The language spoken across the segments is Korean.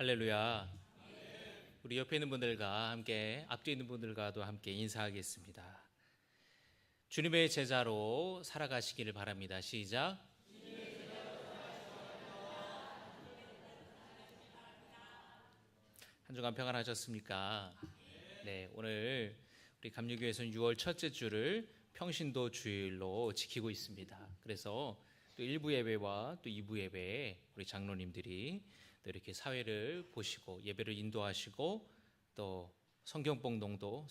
할렐루야. 우리 옆에 있는 분들과 함께, 앞뒤에 있는 분들과도 함께 인사하겠습니다. 주님의 제자로 살아가시기를 바랍니다. 시작. 한 주간 평안하셨습니까? 네, 오늘 우리 감리교회에서는 6월 첫째 주를 평신도 주일로 지키고 있습니다. 그래서 또 1부 예배와 또 2부 예배에 우리 장로님들이 또 이렇게 사회를 보시고 예배를 인도하시고 또 성경봉독도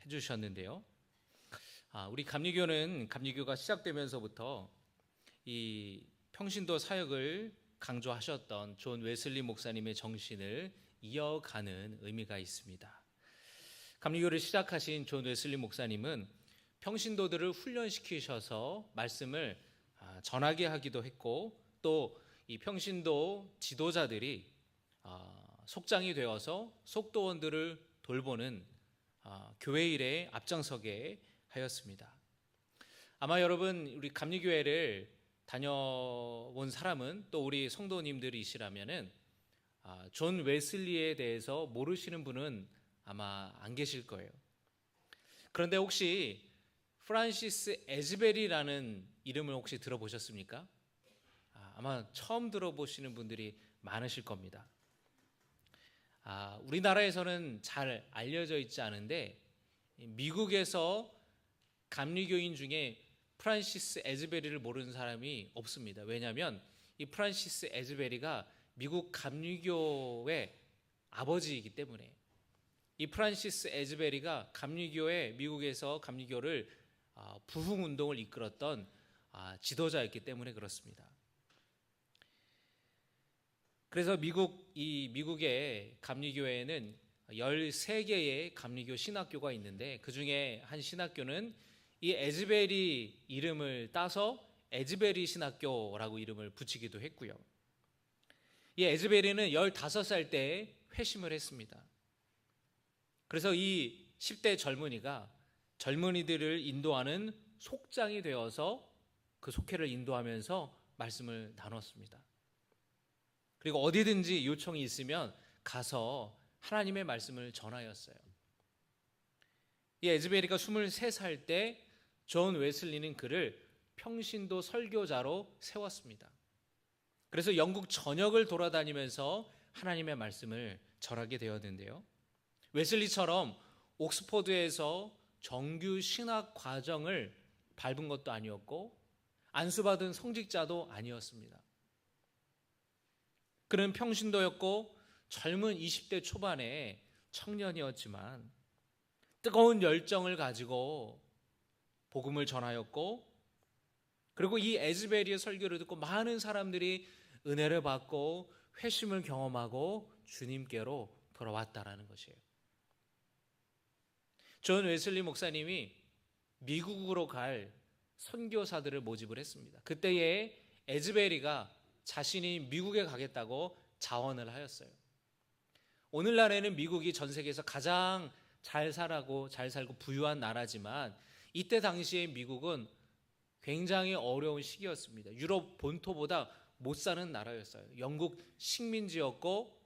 해주셨는데요. 우리 감리교가 시작되면서부터 이 평신도 사역을 강조하셨던 존 웨슬리 목사님의 정신을 이어가는 의미가 있습니다. 감리교를 시작하신 존 웨슬리 목사님은 평신도들을 훈련시키셔서 말씀을 전하게 하기도 했고, 또 이 평신도 지도자들이 속장이 되어서 속도원들을 돌보는 교회 일에 앞장서게 하였습니다. 아마 여러분, 우리 감리교회를 다녀온 사람은 또 우리 성도님들이시라면은 존 웨슬리에 대해서 모르시는 분은 아마 안 계실 거예요. 그런데 혹시 프란시스 에즈베리라는 이름을 혹시 들어보셨습니까? 아마 처음 들어보시는 분들이 많으실 겁니다. 우리나라에서는 잘 알려져 있지 않은데 미국에서 감리교인 중에 프란시스 에즈베리를 모르는 사람이 없습니다. 왜냐하면 이 프란시스 에즈베리가 미국 감리교의 아버지이기 때문에, 이 프란시스 에즈베리가 미국에서 감리교를 부흥운동을 이끌었던 지도자였기 때문에 그렇습니다. 그래서 미국의 감리교회에는 13개의 감리교 신학교가 있는데, 그 중에 한 신학교는 이 에즈베리 이름을 따서 에즈베리 신학교라고 이름을 붙이기도 했고요. 이 에즈베리는 15살 때 회심을 했습니다. 그래서 이 10대 젊은이들을 인도하는 속장이 되어서 그 속회를 인도하면서 말씀을 나눴습니다. 그리고 어디든지 요청이 있으면 가서 하나님의 말씀을 전하였어요. 이 에즈베리가 23살 때 존 웨슬리는 그를 평신도 설교자로 세웠습니다. 그래서 영국 전역을 돌아다니면서 하나님의 말씀을 전하게 되었는데요. 웨슬리처럼 옥스퍼드에서 정규 신학 과정을 밟은 것도 아니었고 안수받은 성직자도 아니었습니다. 그는 평신도였고 젊은 20대 초반의 청년이었지만 뜨거운 열정을 가지고 복음을 전하였고, 그리고 이 에즈베리의 설교를 듣고 많은 사람들이 은혜를 받고 회심을 경험하고 주님께로 돌아왔다라는 것이에요. 존 웨슬리 목사님이 미국으로 갈 선교사들을 모집을 했습니다. 그때에 에즈베리가 자신이 미국에 가겠다고 자원을 하였어요. 오늘날에는 미국이 전 세계에서 가장 잘 살고 부유한 나라지만, 이때 당시에 미국은 굉장히 어려운 시기였습니다. 유럽 본토보다 못 사는 나라였어요. 영국 식민지였고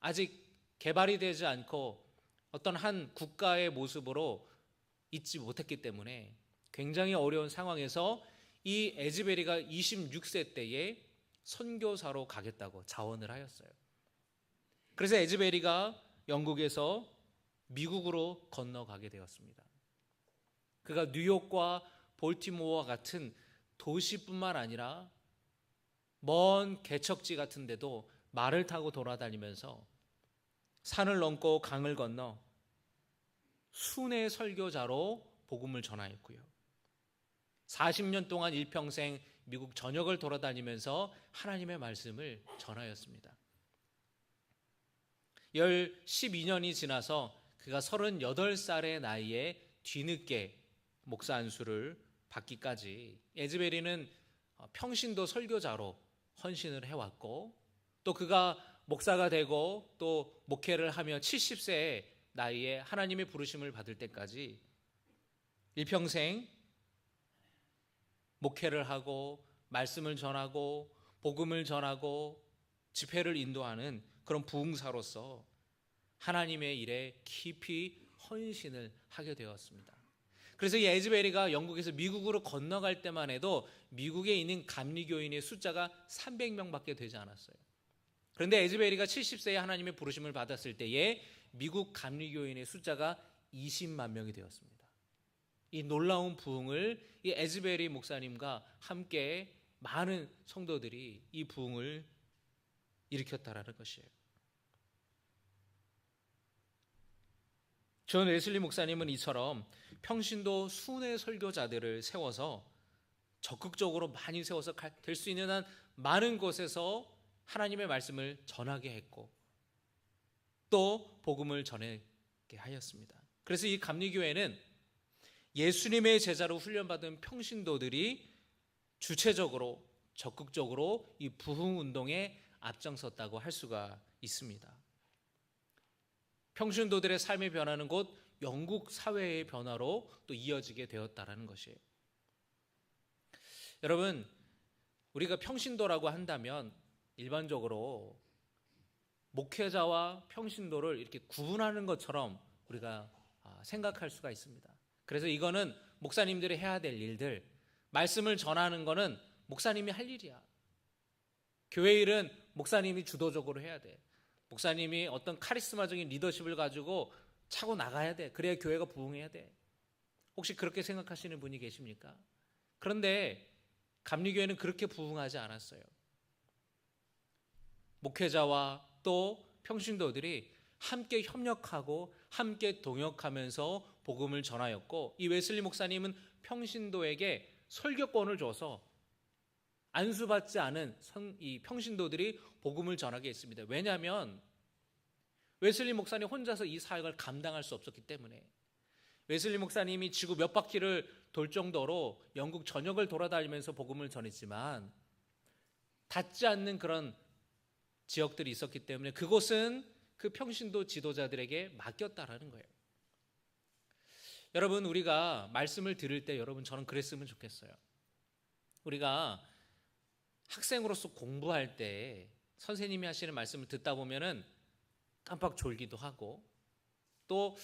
아직 개발이 되지 않고 어떤 한 국가의 모습으로 있지 못했기 때문에 굉장히 어려운 상황에서 이 에즈베리가 26세 때에 선교사로 가겠다고 자원을 하였어요. 그래서 에즈베리가 영국에서 미국으로 건너가게 되었습니다. 그가 뉴욕과 볼티모어와 같은 도시뿐만 아니라 먼 개척지 같은 데도 말을 타고 돌아다니면서 산을 넘고 강을 건너 순회 설교자로 복음을 전하였고요. 40년 동안 일평생 미국 전역을 돌아다니면서 하나님의 말씀을 전하였습니다. 12년이 지나서 그가 38살의 나이에 뒤늦게 목사 안수를 받기까지 에즈베리는 평신도 설교자로 헌신을 해왔고, 또 그가 목사가 되고 또 목회를 하며 70세의 나이에 하나님의 부르심을 받을 때까지 일평생 목회를 하고 말씀을 전하고 복음을 전하고 집회를 인도하는 그런 부흥사로서 하나님의 일에 깊이 헌신을 하게 되었습니다. 그래서 이 에즈베리가 영국에서 미국으로 건너갈 때만 해도 미국에 있는 감리교인의 숫자가 300명밖에 되지 않았어요. 그런데 에즈베리가 70세에 하나님의 부르심을 받았을 때에 미국 감리교인의 숫자가 20만 명이 되었습니다. 이 놀라운 부흥을 이 에즈베리 목사님과 함께 많은 성도들이 이 부흥을 일으켰다라는 것이에요. 존 웨슬리 목사님은 이처럼 평신도 순회 설교자들을 세워서 적극적으로 많이 세워서 될 수 있는 한 많은 곳에서 하나님의 말씀을 전하게 했고 또 복음을 전하게 하였습니다. 그래서 이 감리교회는 예수님의 제자로 훈련받은 평신도들이 주체적으로 적극적으로 이 부흥 운동에 앞장섰다고 할 수가 있습니다. 평신도들의 삶의 변화는 곧 영국 사회의 변화로 또 이어지게 되었다라는 것이에요. 여러분, 우리가 평신도라고 한다면 일반적으로 목회자와 평신도를 이렇게 구분하는 것처럼 우리가 생각할 수가 있습니다. 그래서 이거는 목사님들이 해야 될 일들, 말씀을 전하는 거는 목사님이 할 일이야. 교회 일은 목사님이 주도적으로 해야 돼. 목사님이 어떤 카리스마적인 리더십을 가지고 차고 나가야 돼. 그래야 교회가 부흥해야 돼. 혹시 그렇게 생각하시는 분이 계십니까? 그런데 감리교회는 그렇게 부흥하지 않았어요. 목회자와 또 평신도들이 함께 협력하고 함께 동역하면서 복음을 전하였고, 이 웨슬리 목사님은 평신도에게 설교권을 줘서 안수받지 않은 이 평신도들이 복음을 전하게 했습니다. 왜냐하면 웨슬리 목사님 혼자서 이 사역을 감당할 수 없었기 때문에. 웨슬리 목사님이 지구 몇 바퀴를 돌 정도로 영국 전역을 돌아다니면서 복음을 전했지만 닿지 않는 그런 지역들이 있었기 때문에 그곳은 그 평신도 지도자들에게 맡겼다라는 거예요. 여러분, 우리가 말씀을 들을 때 여러분 저는 그랬으면 좋겠어요. 우리가 학생으로서 공부할 때 선생님이 하시는 말씀을 듣다 보면은 깜빡 졸기도 하고 또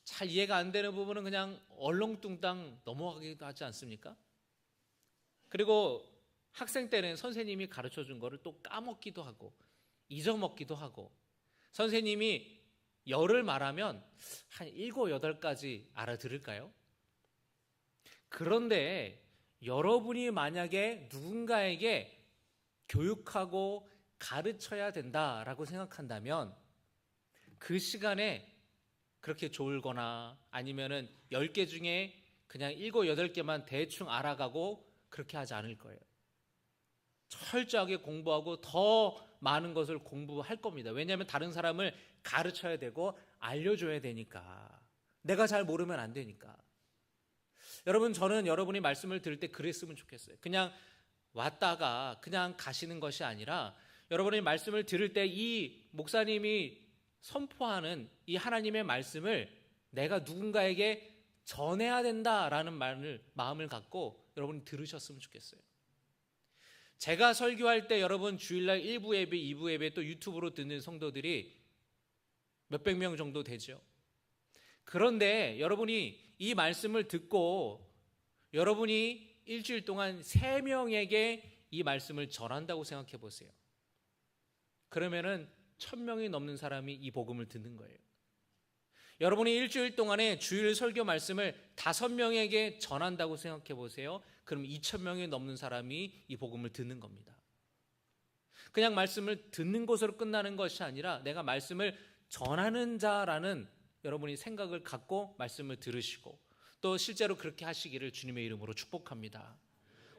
잘 이해가 안 되는 부분은 그냥 얼렁뚱땅 넘어가기도 하지 않습니까? 그리고 학생 때는 선생님이 가르쳐 준 거를 또 까먹기도 하고 잊어먹기도 하고, 선생님이 열을 말하면 한 7, 8가지 알아들을까요? 그런데 여러분이 만약에 누군가에게 교육하고 가르쳐야 된다라고 생각한다면 그 시간에 그렇게 졸거나 아니면은 10개 중에 그냥 7, 8개만 대충 알아가고 그렇게 하지 않을 거예요. 철저하게 공부하고 더 많은 것을 공부할 겁니다. 왜냐하면 다른 사람을 가르쳐야 되고 알려줘야 되니까. 내가 잘 모르면 안 되니까. 여러분, 저는 여러분이 말씀을 들을 때 그랬으면 좋겠어요. 그냥 왔다가 그냥 가시는 것이 아니라 여러분이 말씀을 들을 때 이 목사님이 선포하는 이 하나님의 말씀을 내가 누군가에게 전해야 된다라는 마음을 갖고 여러분이 들으셨으면 좋겠어요. 제가 설교할 때 여러분 주일날 1부 예배, 2부 예배 또 유튜브로 듣는 성도들이 몇백 명 정도 되죠. 그런데 여러분이 이 말씀을 듣고 여러분이 일주일 동안 3명에게 이 말씀을 전한다고 생각해 보세요. 그러면은 1000명이 넘는 사람이 이 복음을 듣는 거예요. 여러분이 일주일 동안에 주일 설교 말씀을 5명에게 전한다고 생각해 보세요. 그럼 2000명이 넘는 사람이 이 복음을 듣는 겁니다. 그냥 말씀을 듣는 것으로 끝나는 것이 아니라 내가 말씀을 전하는 자라는 여러분이 생각을 갖고 말씀을 들으시고 또 실제로 그렇게 하시기를 주님의 이름으로 축복합니다.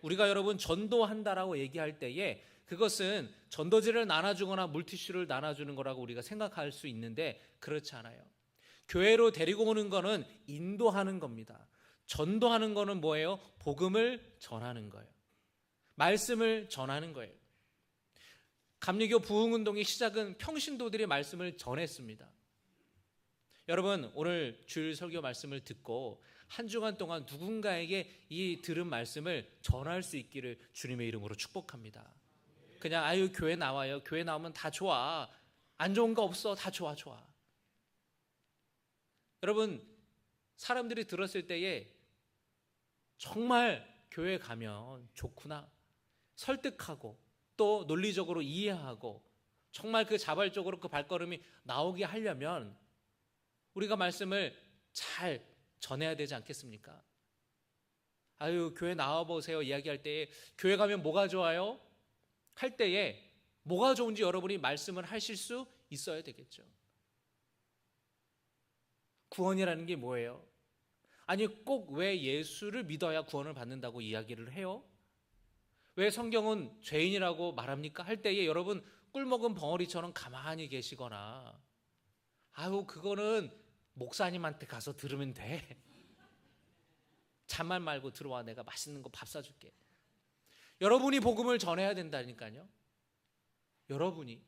우리가 여러분 전도한다라고 얘기할 때에 그것은 전도지를 나눠주거나 물티슈를 나눠주는 거라고 우리가 생각할 수 있는데 그렇지 않아요. 교회로 데리고 오는 거는 인도하는 겁니다. 전도하는 거는 뭐예요? 복음을 전하는 거예요. 말씀을 전하는 거예요. 감리교 부흥운동의 시작은 평신도들이 말씀을 전했습니다. 여러분, 오늘 주일 설교 말씀을 듣고 한 주간 동안 누군가에게 이 들은 말씀을 전할 수 있기를 주님의 이름으로 축복합니다. 그냥 아유 교회 나와요. 교회 나오면 다 좋아. 안 좋은 거 없어. 다 좋아. 여러분, 사람들이 들었을 때에 정말 교회 가면 좋구나. 설득하고 또 논리적으로 이해하고 정말 그 자발적으로 그 발걸음이 나오게 하려면 우리가 말씀을 잘 전해야 되지 않겠습니까? 아유 교회 나와보세요 이야기할 때에 교회 가면 뭐가 좋아요? 할 때에 뭐가 좋은지 여러분이 말씀을 하실 수 있어야 되겠죠. 구원이라는 게 뭐예요? 아니 꼭 왜 예수를 믿어야 구원을 받는다고 이야기를 해요? 왜 성경은 죄인이라고 말합니까? 할 때에 여러분 꿀먹은 벙어리처럼 가만히 계시거나 아유 그거는 목사님한테 가서 들으면 돼. 잠만 말고 들어와 내가 맛있는 거 밥 사줄게. 여러분이 복음을 전해야 된다니까요. 여러분이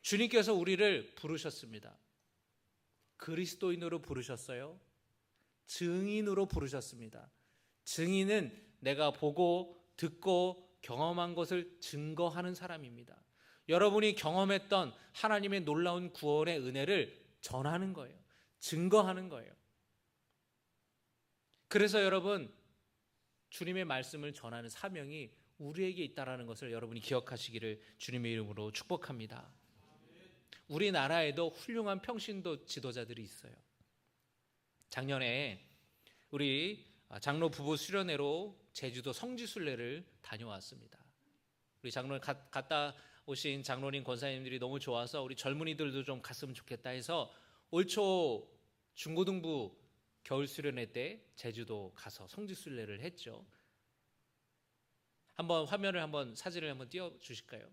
주님께서 우리를 부르셨습니다. 그리스도인으로 부르셨어요. 증인으로 부르셨습니다. 증인은 내가 보고 듣고 경험한 것을 증거하는 사람입니다. 여러분이 경험했던 하나님의 놀라운 구원의 은혜를 전하는 거예요. 증거하는 거예요. 그래서 여러분 주님의 말씀을 전하는 사명이 우리에게 있다는 것을 여러분이 기억하시기를 주님의 이름으로 축복합니다. 우리나라에도 훌륭한 평신도 지도자들이 있어요. 작년에 우리 장로 부부 수련회로 제주도 성지순례를 다녀왔습니다. 우리 장로 갔다 오신 장로님 권사님들이 너무 좋아서 우리 젊은이들도 좀 갔으면 좋겠다 해서 올 초 중고등부 겨울 수련회 때 제주도 가서 성지순례를 했죠. 한번 화면을 한번 사진을 한번 띄워 주실까요?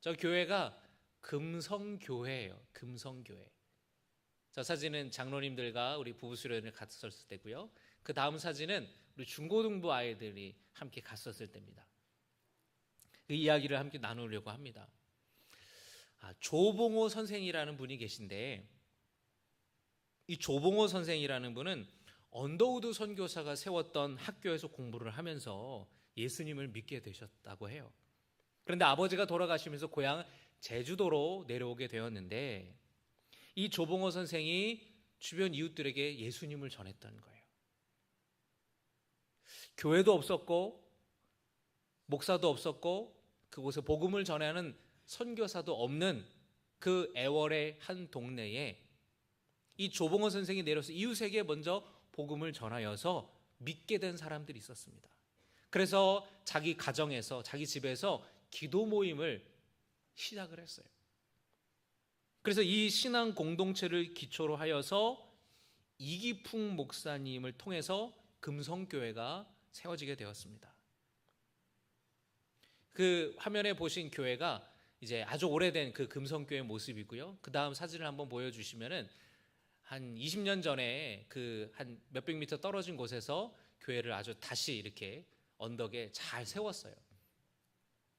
저 교회가 금성교회예요. 금성교회. 저 사진은 장로님들과 우리 부부 수련을 갔었을 때고요. 그 다음 사진은 우리 중고등부 아이들이 함께 갔었을 때입니다. 그 이야기를 함께 나누려고 합니다. 조봉호 선생이라는 분이 계신데 이 조봉호 선생이라는 분은 언더우드 선교사가 세웠던 학교에서 공부를 하면서 예수님을 믿게 되셨다고 해요. 그런데 아버지가 돌아가시면서 고향 제주도로 내려오게 되었는데 이 조봉호 선생이 주변 이웃들에게 예수님을 전했던 거예요. 교회도 없었고 목사도 없었고 그곳에 복음을 전하는 선교사도 없는 그 애월의 한 동네에 이 조봉호 선생이 내려서 이웃에게 먼저 복음을 전하여서 믿게 된 사람들이 있었습니다. 그래서 자기 가정에서 자기 집에서 기도 모임을 시작을 했어요. 그래서 이 신앙 공동체를 기초로 하여서 이기풍 목사님을 통해서 금성교회가 세워지게 되었습니다. 그 화면에 보신 교회가 이제 아주 오래된 그 금성교회 모습이고요. 그 다음 사진을 한번 보여주시면은 한 20년 전에 그 한 몇백 미터 떨어진 곳에서 교회를 아주 다시 이렇게 언덕에 잘 세웠어요.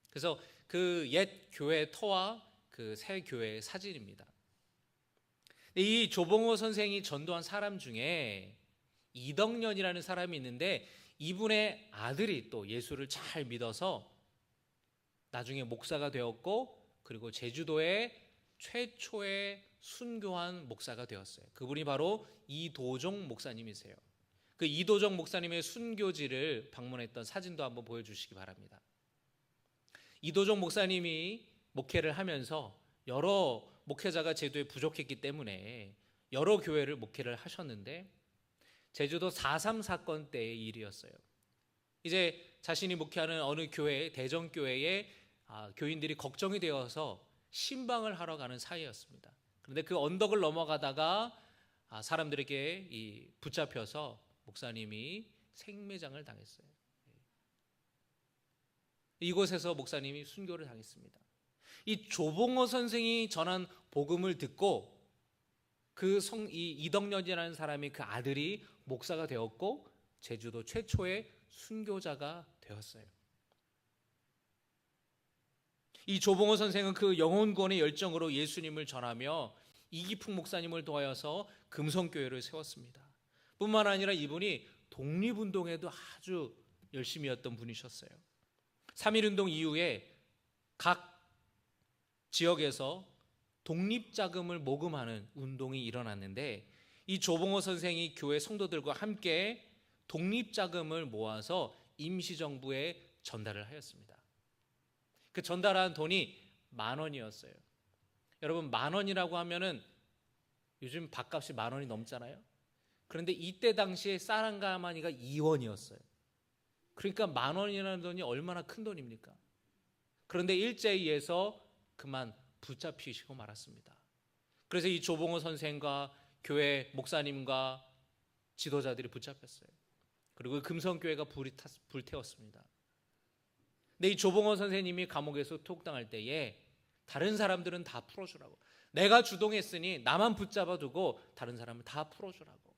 그래서 그 옛 교회 터와 그 새 교회의 사진입니다. 이 조봉호 선생이 전도한 사람 중에 이덕년이라는 사람이 있는데 이분의 아들이 또 예수를 잘 믿어서 나중에 목사가 되었고 그리고 제주도의 최초의 순교한 목사가 되었어요. 그분이 바로 이도종 목사님이세요. 그 이도종 목사님의 순교지를 방문했던 사진도 한번 보여주시기 바랍니다. 이도종 목사님이 목회를 하면서 여러 목회자가 제주도에 부족했기 때문에 여러 교회를 목회를 하셨는데 제주도 4.3 사건 때의 일이었어요. 이제 자신이 목회하는 어느 교회, 대전교회에 교인들이 걱정이 되어서 신방을 하러 가는 사이였습니다. 그런데 그 언덕을 넘어가다가 사람들에게 붙잡혀서 목사님이 생매장을 당했어요. 이곳에서 목사님이 순교를 당했습니다. 이 조봉호 선생이 전한 복음을 듣고 이 이덕년이라는 사람이 그 아들이 목사가 되었고 제주도 최초의 순교자가 되었어요. 이 조봉호 선생은 그 영혼구원의 열정으로 예수님을 전하며 이기풍 목사님을 도와서 금성교회를 세웠습니다. 뿐만 아니라 이분이 독립운동에도 아주 열심히 했던 분이셨어요. 3.1운동 이후에 각 지역에서 독립자금을 모금하는 운동이 일어났는데, 이 조봉호 선생이 교회 성도들과 함께 독립자금을 모아서 임시정부에 전달을 하였습니다. 그 전달한 돈이 10,000원이었어요. 여러분, 10,000원이라고 하면은 요즘 밥값이 10,000원이 넘잖아요. 그런데 이때 당시에 쌀 한 가마니가 2원이었어요. 그러니까 10,000원이라는 돈이 얼마나 큰 돈입니까? 그런데 일제히에서 그만 붙잡히시고 말았습니다. 그래서 이 조봉호 선생과 교회 목사님과 지도자들이 붙잡혔어요. 그리고 금성교회가 불태웠습니다. 근데 이 조봉호 선생님이 감옥에서 투옥당할 때에 다른 사람들은 다 풀어주라고, 내가 주동했으니 나만 붙잡아두고 다른 사람을 다 풀어주라고.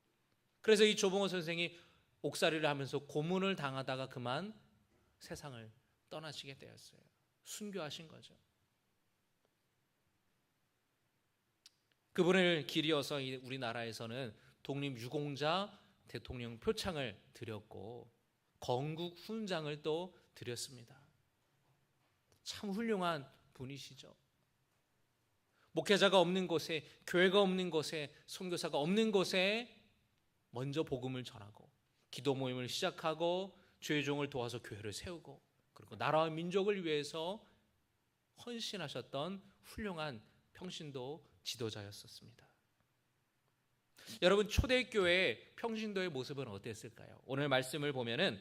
그래서 이 조봉호 선생이 옥살이를 하면서 고문을 당하다가 그만 세상을 떠나시게 되었어요. 순교하신 거죠. 그분을 기리어서 우리나라에서는 독립유공자 대통령 표창을 드렸고 건국 훈장을 또 드렸습니다. 참 훌륭한 분이시죠. 목회자가 없는 곳에, 교회가 없는 곳에, 선교사가 없는 곳에 먼저 복음을 전하고 기도 모임을 시작하고 주의 종을 도와서 교회를 세우고, 그리고 나라와 민족을 위해서 헌신하셨던 훌륭한 평신도 지도자였었습니다. 여러분, 초대교회 평신도의 모습은 어땠을까요? 오늘 말씀을 보면은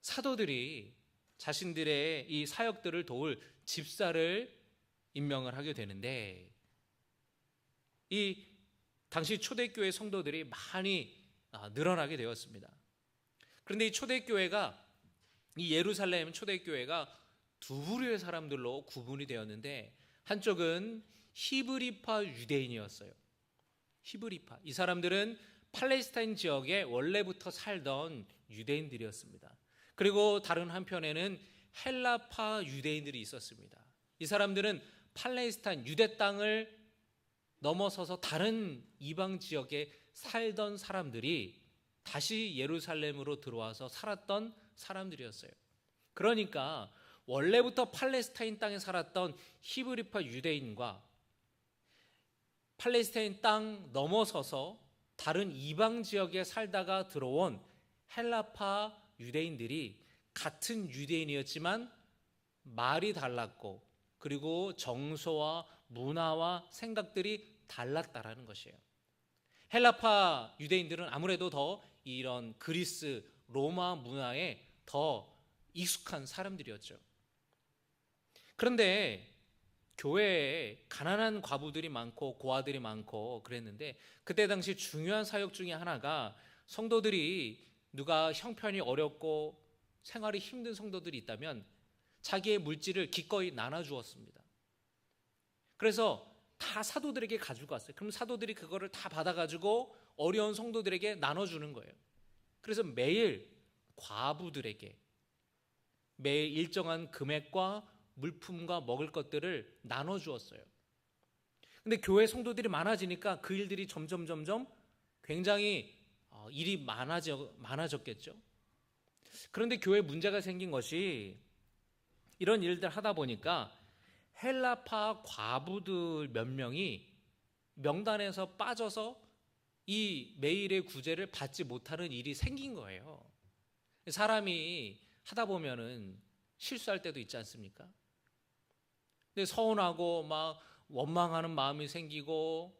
사도들이 자신들의 이 사역들을 도울 집사를 임명을 하게 되는데, 이 당시 초대교회 성도들이 많이 늘어나게 되었습니다. 그런데 이 초대교회가, 이 예루살렘 초대교회가 두 부류의 사람들로 구분이 되었는데, 한쪽은 히브리파 유대인이었어요. 히브리파, 이 사람들은 팔레스타인 지역에 원래부터 살던 유대인들이었습니다. 그리고 다른 한편에는 헬라파 유대인들이 있었습니다. 이 사람들은 팔레스타인 유대 땅을 넘어서서 다른 이방 지역에 살던 사람들이 다시 예루살렘으로 들어와서 살았던 사람들이었어요. 그러니까 원래부터 팔레스타인 땅에 살았던 히브리파 유대인과 팔레스타인 땅 넘어서서 다른 이방 지역에 살다가 들어온 헬라파 유대인들이 같은 유대인이었지만 말이 달랐고, 그리고 정서와 문화와 생각들이 달랐다라는 것이에요. 헬라파 유대인들은 아무래도 더 이런 그리스, 로마 문화에 더 익숙한 사람들이었죠. 그런데 교회에 가난한 과부들이 많고 고아들이 많고 그랬는데, 그때 당시 중요한 사역 중에 하나가, 성도들이 누가 형편이 어렵고 생활이 힘든 성도들이 있다면 자기의 물질을 기꺼이 나눠주었습니다. 그래서 다 사도들에게 가지고 왔어요. 그럼 사도들이 그거를 다 받아가지고 어려운 성도들에게 나눠주는 거예요. 그래서 매일 과부들에게 매일 일정한 금액과 물품과 먹을 것들을 나눠주었어요. 근데 교회 성도들이 많아지니까 그 일들이 점점 굉장히 일이 많아졌겠죠. 그런데 교회에 문제가 생긴 것이, 이런 일들 하다 보니까 헬라파 과부들 몇 명이 명단에서 빠져서 이 매일의 구제를 받지 못하는 일이 생긴 거예요. 사람이 하다 보면은 실수할 때도 있지 않습니까? 근데 서운하고 막 원망하는 마음이 생기고,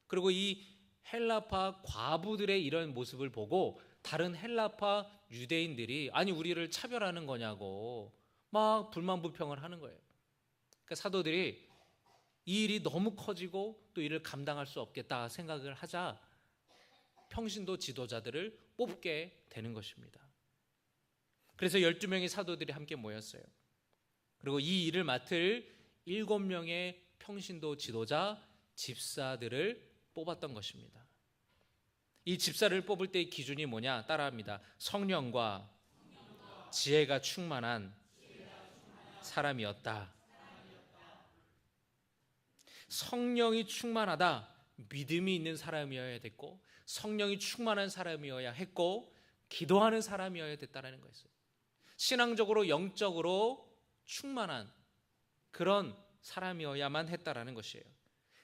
그리고 이 헬라파 과부들의 이런 모습을 보고 다른 헬라파 유대인들이 아니 우리를 차별하는 거냐고 막 불만 불평을 하는 거예요. 그러니까 사도들이 이 일이 너무 커지고 또 이를 감당할 수 없겠다 생각을 하자 평신도 지도자들을 뽑게 되는 것입니다. 그래서 12명의 사도들이 함께 모였어요. 그리고 이 일을 맡을 7명의 평신도 지도자, 집사들을 뽑았던 것입니다. 이 집사를 뽑을 때의 기준이 뭐냐? 따라합니다. 성령과 지혜가 충만한 사람이었다. 성령이 충만하다, 믿음이 있는 사람이어야 됐고, 성령이 충만한 사람이어야 했고, 기도하는 사람이어야 됐다는 거였어요. 신앙적으로 영적으로 충만한 그런 사람이어야만 했다라는 것이에요.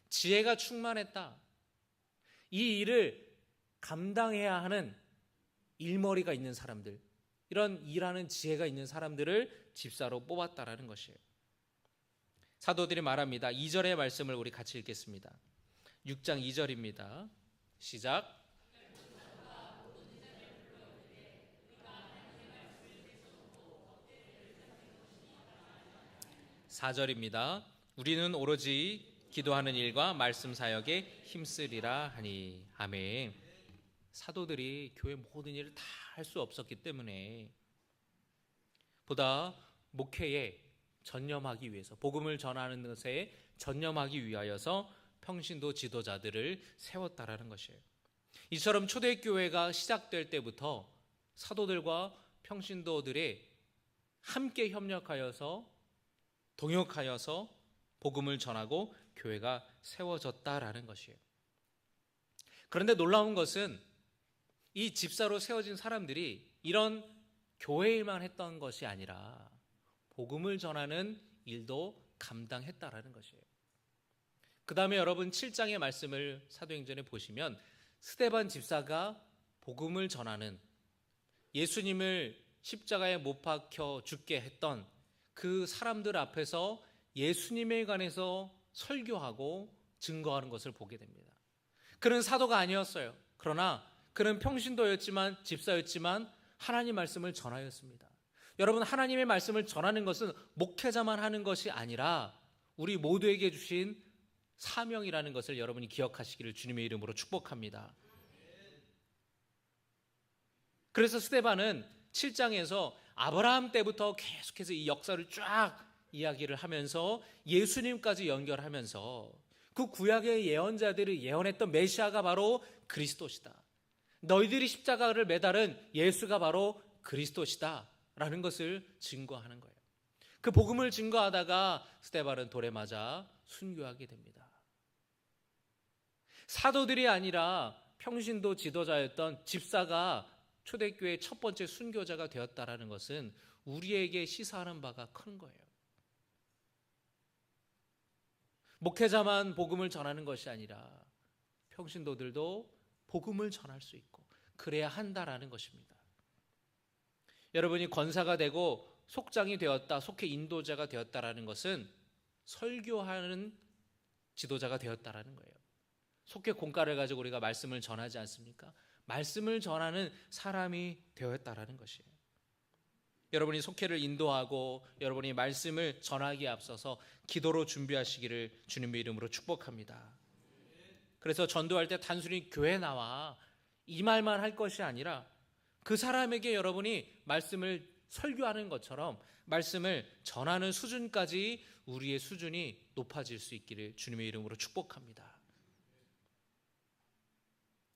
지혜가 충만했다. 이 일을 감당해야 하는 일머리가 있는 사람들, 이런 일하는 지혜가 있는 사람들을 집사로 뽑았다라는 것이에요. 사도들이 말합니다. 2절의 말씀을 우리 같이 읽겠습니다. 6장 2절입니다. 시작. 4절입니다. 우리는 오로지 기도하는 일과 말씀 사역에 힘쓰리라 하니. 아멘. 사도들이 교회 모든 일을 다 할 수 없었기 때문에 보다 목회에 전념하기 위해서, 복음을 전하는 것에 전념하기 위하여서 평신도 지도자들을 세웠다라는 것이에요. 이처럼 초대교회가 시작될 때부터 사도들과 평신도들이 함께 협력하여서 동역하여서 복음을 전하고 교회가 세워졌다라는 것이에요. 그런데 놀라운 것은 이 집사로 세워진 사람들이 이런 교회 일만 했던 것이 아니라 복음을 전하는 일도 감당했다라는 것이에요. 그 다음에 여러분 7장의 말씀을 사도행전에 보시면 스데반 집사가 복음을 전하는, 예수님을 십자가에 못 박혀 죽게 했던 그 사람들 앞에서 예수님에 관해서 설교하고 증거하는 것을 보게 됩니다. 그는 사도가 아니었어요. 그러나 그는 평신도였지만, 집사였지만 하나님 말씀을 전하였습니다. 여러분, 하나님의 말씀을 전하는 것은 목회자만 하는 것이 아니라 우리 모두에게 주신 사명이라는 것을 여러분이 기억하시기를 주님의 이름으로 축복합니다. 그래서 스데반은 7장에서 아브라함 때부터 계속해서 이 역사를 쫙 이야기를 하면서 예수님까지 연결하면서 그 구약의 예언자들이 예언했던 메시아가 바로 그리스도시다, 너희들이 십자가를 매달은 예수가 바로 그리스도시다 라는 것을 증거하는 거예요. 그 복음을 증거하다가 스데반은 돌에 맞아 순교하게 됩니다. 사도들이 아니라 평신도 지도자였던 집사가 초대교회의 첫 번째 순교자가 되었다라는 것은 우리에게 시사하는 바가 큰 거예요. 목회자만 복음을 전하는 것이 아니라 평신도들도 복음을 전할 수 있고 그래야 한다라는 것입니다. 여러분이 권사가 되고 속장이 되었다, 속회 인도자가 되었다라는 것은 설교하는 지도자가 되었다라는 거예요. 속회 공과를 가지고 우리가 말씀을 전하지 않습니까? 말씀을 전하는 사람이 되었다라는 것이에요. 여러분이 속회를 인도하고 여러분이 말씀을 전하기에 앞서서 기도로 준비하시기를 주님의 이름으로 축복합니다. 그래서 전도할 때 단순히 교회 나와 이 말만 할 것이 아니라 그 사람에게 여러분이 말씀을 설교하는 것처럼 말씀을 전하는 수준까지 우리의 수준이 높아질 수 있기를 주님의 이름으로 축복합니다.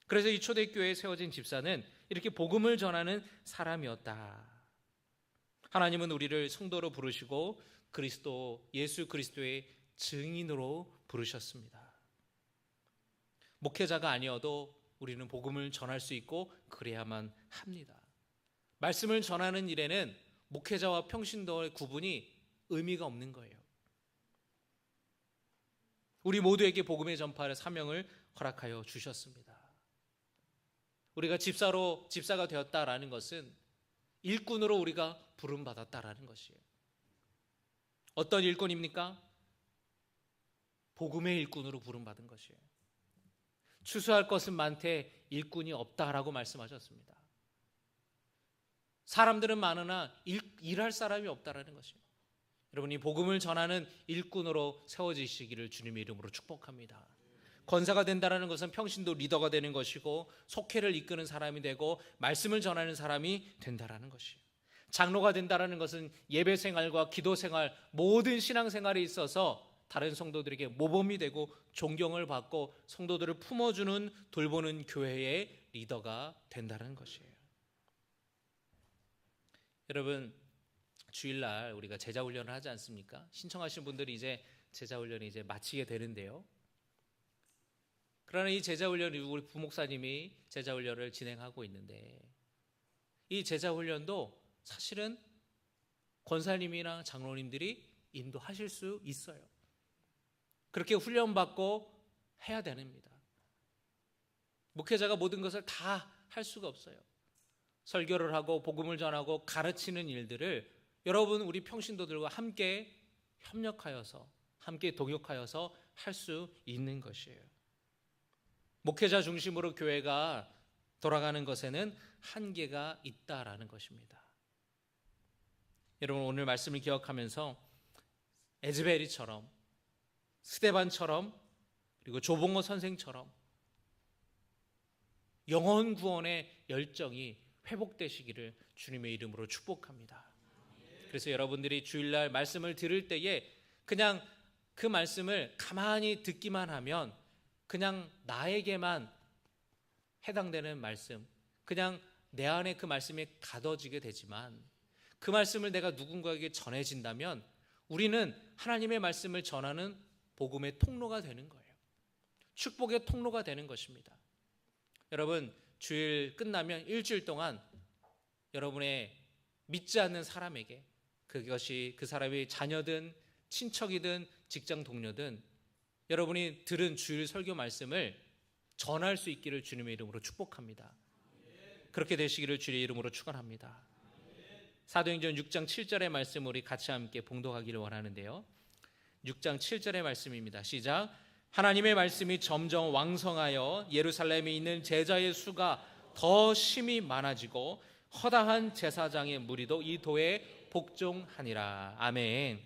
그래서 이 초대교회에 세워진 집사는 이렇게 복음을 전하는 사람이었다. 하나님은 우리를 성도로 부르시고 예수 그리스도의 증인으로 부르셨습니다. 목회자가 아니어도 우리는 복음을 전할 수 있고 그래야만 합니다. 말씀을 전하는 일에는 목회자와 평신도의 구분이 의미가 없는 거예요. 우리 모두에게 복음의 전파의 사명을 허락하여 주셨습니다. 우리가 집사가 되었다라는 것은 일꾼으로 우리가 부름받았다라는 것이에요. 어떤 일꾼입니까? 복음의 일꾼으로 부름받은 것이에요. 추수할 것은 많되 일꾼이 없다라고 말씀하셨습니다. 사람들은 많으나 일할 사람이 없다라는 것이에요. 여러분이 복음을 전하는 일꾼으로 세워지시기를 주님의 이름으로 축복합니다. 권사가 된다는 것은 평신도 리더가 되는 것이고 속회를 이끄는 사람이 되고 말씀을 전하는 사람이 된다는 것이에요. 장로가 된다는 것은 예배 생활과 기도 생활, 모든 신앙 생활에 있어서 다른 성도들에게 모범이 되고 존경을 받고 성도들을 품어주는, 돌보는 교회의 리더가 된다는 것이에요. 여러분, 주일날 우리가 제자훈련을 하지 않습니까? 신청하신 분들이 이제 제자훈련이 이제 마치게 되는데요. 그러나 이 제자훈련이 우리 부목사님이 제자훈련을 진행하고 있는데 이 제자훈련도 사실은 권사님이나 장로님들이 인도하실 수 있어요. 그렇게 훈련받고 해야 됩니다. 목회자가 모든 것을 다 할 수가 없어요. 설교를 하고 복음을 전하고 가르치는 일들을 여러분 우리 평신도들과 함께 협력하여서 함께 동역하여서 할 수 있는 것이에요. 목회자 중심으로 교회가 돌아가는 것에는 한계가 있다라는 것입니다. 여러분 오늘 말씀을 기억하면서 에즈베리처럼 스데반처럼 그리고 조봉호 선생처럼 영혼 구원의 열정이 회복되시기를 주님의 이름으로 축복합니다. 그래서 여러분들이 주일날 말씀을 들을 때에 그냥 그 말씀을 가만히 듣기만 하면 그냥 나에게만 해당되는 말씀, 그냥 내 안에 그 말씀이 가둬지게 되지만 그 말씀을 내가 누군가에게 전해진다면 우리는 하나님의 말씀을 전하는 복음의 통로가 되는 거예요. 축복의 통로가 되는 것입니다. 여러분 주일 끝나면 일주일 동안 여러분의 믿지 않는 사람에게 그것이 그 사람의 자녀든 친척이든 직장 동료든 여러분이 들은 주일 설교 말씀을 전할 수 있기를 주님의 이름으로 축복합니다. 그렇게 되시기를 주의 이름으로 축원합니다. 사도행전 6장 7절의 말씀 우리 같이 함께 봉독하기를 원하는데요. 6장 7절의 말씀입니다. 시작. 하나님의 말씀이 점점 왕성하여 예루살렘에 있는 제자의 수가 더 심히 많아지고 허다한 제사장의 무리도 이 도에 복종하니라. 아멘.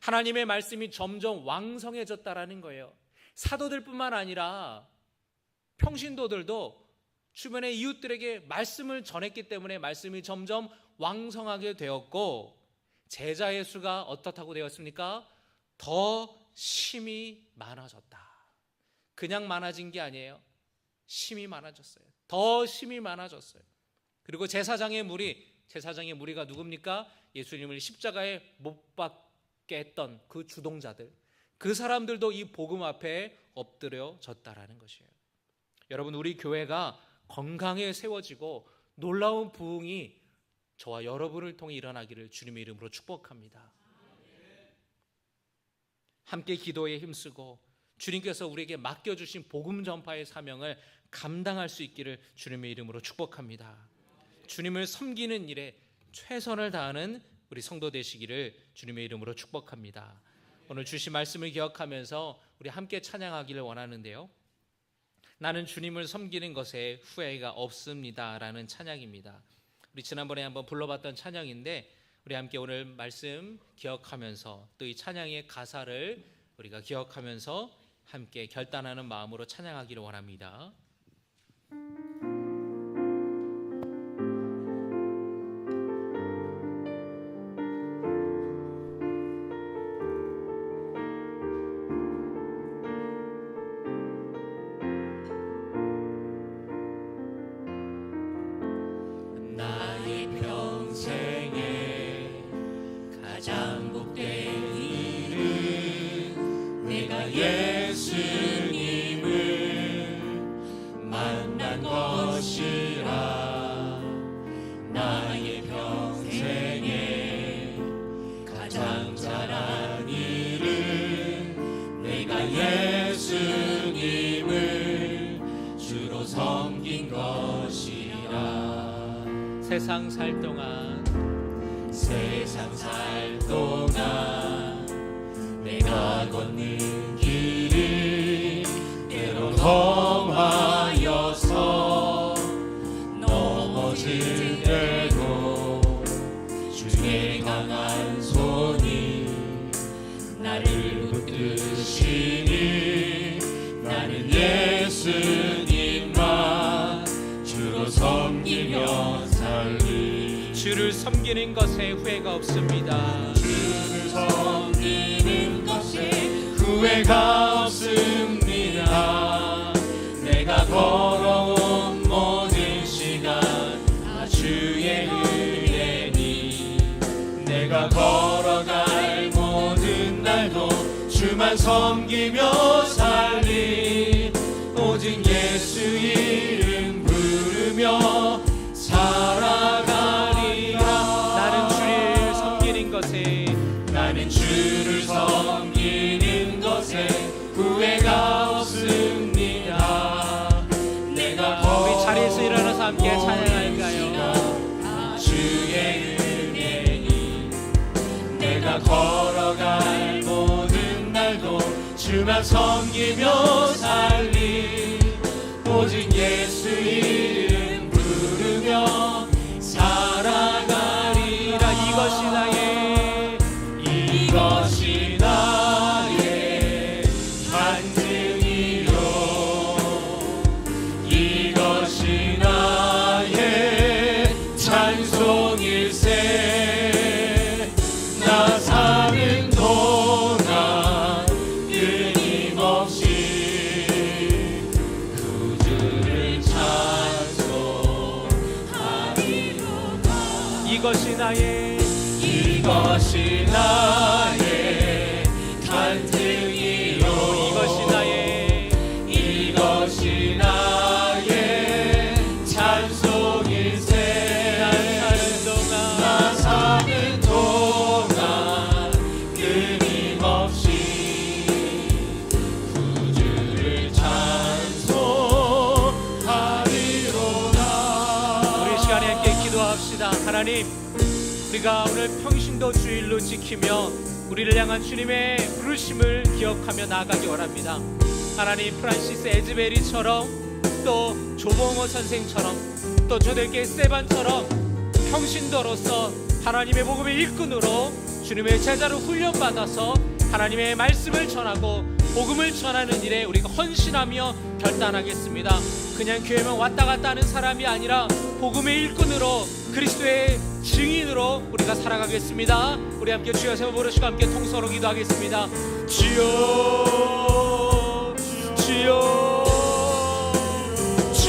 하나님의 말씀이 점점 왕성해졌다라는 거예요. 사도들뿐만 아니라 평신도들도 주변의 이웃들에게 말씀을 전했기 때문에 말씀이 점점 왕성하게 되었고 제자의 수가 어떻다고 되었습니까? 더 심히 많아졌다. 그냥 많아진 게 아니에요. 심히 많아졌어요. 더 심히 많아졌어요. 그리고 제사장의 무리가 누굽니까? 예수님을 십자가에 못 박게 했던 그 주동자들, 그 사람들도 이 복음 앞에 엎드려졌다라는 것이에요. 여러분 우리 교회가 건강에 세워지고 놀라운 부흥이 저와 여러분을 통해 일어나기를 주님의 이름으로 축복합니다. 함께 기도에 힘쓰고 주님께서 우리에게 맡겨주신 복음 전파의 사명을 감당할 수 있기를 주님의 이름으로 축복합니다. 주님을 섬기는 일에 최선을 다하는 우리 성도 되시기를 주님의 이름으로 축복합니다. 오늘 주신 말씀을 기억하면서 우리 함께 찬양하기를 원하는데요. 나는 주님을 섬기는 것에 후회가 없습니다 라는 찬양입니다. 우리 지난번에 한번 불러봤던 찬양인데 우리 함께 오늘 말씀 기억하면서 또 이 찬양의 가사를 우리가 기억하면서 함께 결단하는 마음으로 찬양하기를 원합니다. 나의 평생에 가장 복된 일은 내가 예수님을 만난 것이라. 나의 평생에 가장 잘한 일은 내가 예수님을 주로 섬긴 것이라. 세상 살 동안 내가 걷는 길이 때론 험하여서 넘어질 때도 주의 강한 손이 나를 붙드시니 나는 예수님만 주로 섬기며 살리. 주를 섬기는 것에 후회가 없습니다. 주를 섬기는 것에 후회가 없습니다. 내가 걸어온 모든 시간 다 주의 은혜니 내가 걸어갈 모든 날도 주만 섬기며 살리. 오직 예수 이름 부르며 살아가리라. 나는 주를 섬기는 것에 내가 걸어갈 모든 날도 주만 섬기며 살리 오직 예수 이름 부르며 살아가리라. 이것이 나의 간증이요 이것이 나의 찬송일세. 나 사는 동안 끊임없이 구주를 찬송하리로다. 이것이 나의 간증이요 이것이 나의 찬송일세. 나 사는 동안 끊임없이 구주를 찬송하리로다. 우리 시간에 함께 기도합시다. 하나님, 우리가 오늘 평신도 주일로 지키며 우리를 향한 주님의 부르심을 기억하며 나아가기 원합니다. 하나님, 프란시스 에즈베리처럼 또 조봉호 선생처럼 또 초대교회 세반처럼 평신도로서 하나님의 복음의 일꾼으로 주님의 제자로 훈련받아서 하나님의 말씀을 전하고 복음을 전하는 일에 우리가 헌신하며 결단하겠습니다. 그냥 교회만 왔다 갔다 하는 사람이 아니라 복음의 일꾼으로 그리스도의 증인으로 우리가 살아가겠습니다. 우리 함께 주여 세번 부르시고 함께 통성으로 기도하겠습니다. 주여 주여